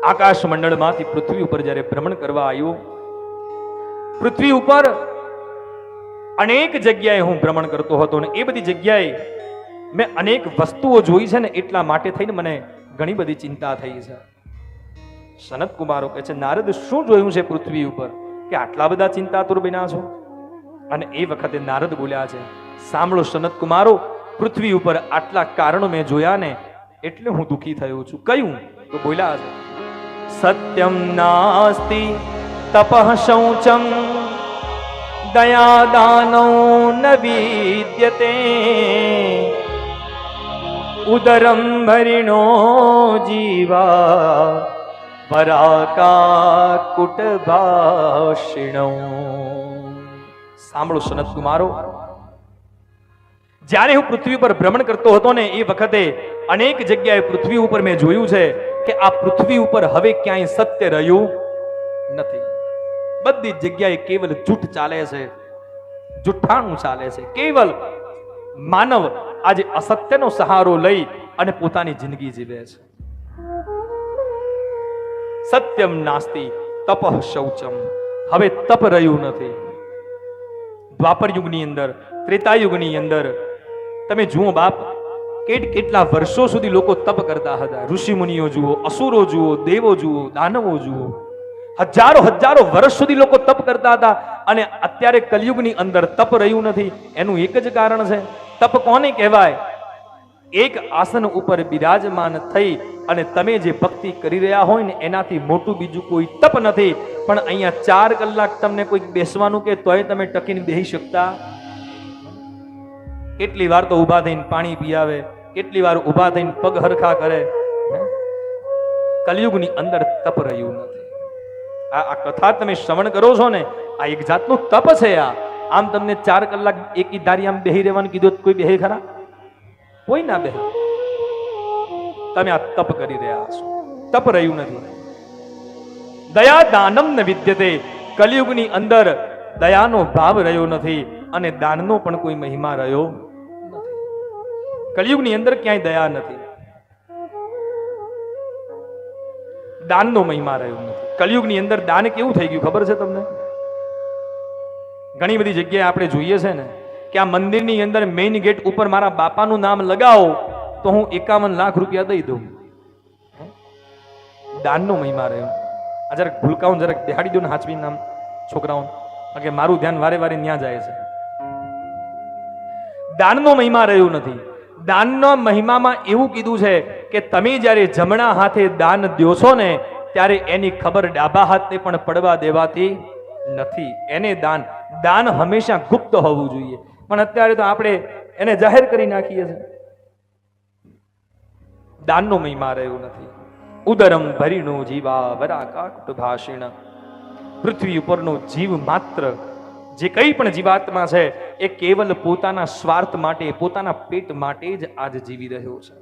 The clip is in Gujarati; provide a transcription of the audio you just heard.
આકાશ મંડળમાંથી પૃથ્વી ઉપર જ્યારે ભ્રમણ કરવા આવ્યો, પૃથ્વી ઉપર અનેક જગ્યાએ હું ભ્રમણ કરતો હતો ને એ બધી જગ્યાએ મેં અનેક વસ્તુઓ જોઈ છે ને એટલા માટે થઈને મને ઘણી બધી ચિંતા થઈ છે. સનત કુમારો કહે છે, નારદ શું જોયું છે પૃથ્વી ઉપર કે આટલા બધા ચિંતાતુર બન્યા છો? અને એ વખતે નારદ બોલ્યા છે, સાંભળો સનત કુમારો, પૃથ્વી ઉપર આટલા કારણો મેં જોયા ને એટલે હું દુઃખી થયો છું. કયું? તો બોલ્યા છે, સત્યમ નાસ્તિ તપઃ શૌચમ દયા દાનો ન વિદ્યતે ઉદરમ ભરિણો જીવા પરાકા કુટભાષિણો. સાંભળો સનત કુમારો, જ્યારે હું પૃથ્વી પર ભ્રમણ કરતો હતો ને એ વખતે અનેક જગ્યાએ પૃથ્વી ઉપર મેં જોયું છે કે આ પૃથ્વી ઉપર હવે ક્યાંય સત્ય રહ્યું નથી. બધી જગ્યાએ કેવલ જૂઠ ચાલે છે, જુઠ્ઠાણું ચાલે છે. કેવલ માનવ આજે અસત્યનો સહારો લઈ અને પોતાની જિંદગી જીવે છે. સત્યમ નાસ્તિ તપઃ શૌચમ. હવે તપ રહ્યું નથી. દ્વાપર યુગની અંદર, ત્રેતા યુગની અંદર તમે જુઓ બાપ, કેટલા વર્ષો સુધી લોકો તપ કરતા હતા. ઋષિ મુનિઓ જુઓ, અસુરો જુઓ, દેવો જુઓ, દાનવો જુઓ, હજારો હજારો વર્ષ સુધી લોકો તપ કરતા હતા. અને અત્યારે કલયુગની અંદર તપ રહ્યું નથી. એનું એક જ કારણ છે. તપ કોને કહેવાય? એક આસન ઉપર બિરાજમાન થઈ અને તમે જે ભક્તિ કરી રહ્યા હોય ને એનાથી મોટું બીજું કોઈ તપ નથી. પણ અહીંયા 4 કલાક તમને કોઈ બેસવાનું કે તોય તમે ટકીને બેસી શકતા? કેટલી વાર તો ઊભા થઈને પાણી પીયાવે, કેટલી વાર ઊભા થઈને પગ હરખા કરે. કલયુગની અંદર તપ રહ્યું નથી. આ કથા તમે શ્રવણ કરો છો ને, આ એક જાતનું તપ છે. આમ તમને 4 કલાક એકી ધારી આમ બેહી રહેવાનું કીધું, કોઈ બેહે ખરા? કોઈ ના બેહે. તમે આ તપ કરી રહ્યા છો, તપ રહ્યું નથી. દયા દાનમ ન વિદ્યતે. કલયુગની અંદર દયાનો ભાવ રહ્યો નથી અને દાનનો પણ કોઈ મહિમા રહ્યો નથી. કલયુગની અંદર ક્યાંય દયા નથી, દાનનો મહિમા રહ્યો નથી. કલયુગની અંદર દાન કેવું થઈ ગયું ખબર છે તમને? ઘણી બધી જગ્યાએ આપણે જોઈએ છે ને કે આ મંદિરની અંદર મેઇન ગેટ ઉપર મારા બાપાનું નામ લગાવો તો હું 51 લાખ રૂપિયા દઈ દઉં. દાનનો મહિમા રહ્યો. આ જરાક ભૂલકાઉં જરાક દેહાડી દો ને હાચવી નામ છોકરાઓ, કે મારું ધ્યાન વારે વારે ન્યા જાય છે. દાનનો મહિમા રહ્યો નથી. દાનના મહિમામાં એવું કીધું છે કે તમે જ્યારે જમણા હાથે દાન દો છો ને ત્યારે એની ખબર ડાબા હાથને પણ પડવા દેવાતી નથી. એને દાન હંમેશા ગુપ્ત હોવું જોઈએ. પણ અત્યારે તો આપણે એને જાહેર કરી નાખીએ છીએ. દાનનો મહિમા રહ્યો નથી. ઉદરમ ભરીનો જીવા વરાકા કુટભાષિણ. પૃથ્વી ઉપરનો જીવ માત્ર જે કંઈ પણ જીવાત્મા છે એ કેવલ પોતાના સ્વાર્થ માટે, પોતાના પેટ માટે જ આજ જીવી રહ્યો છે.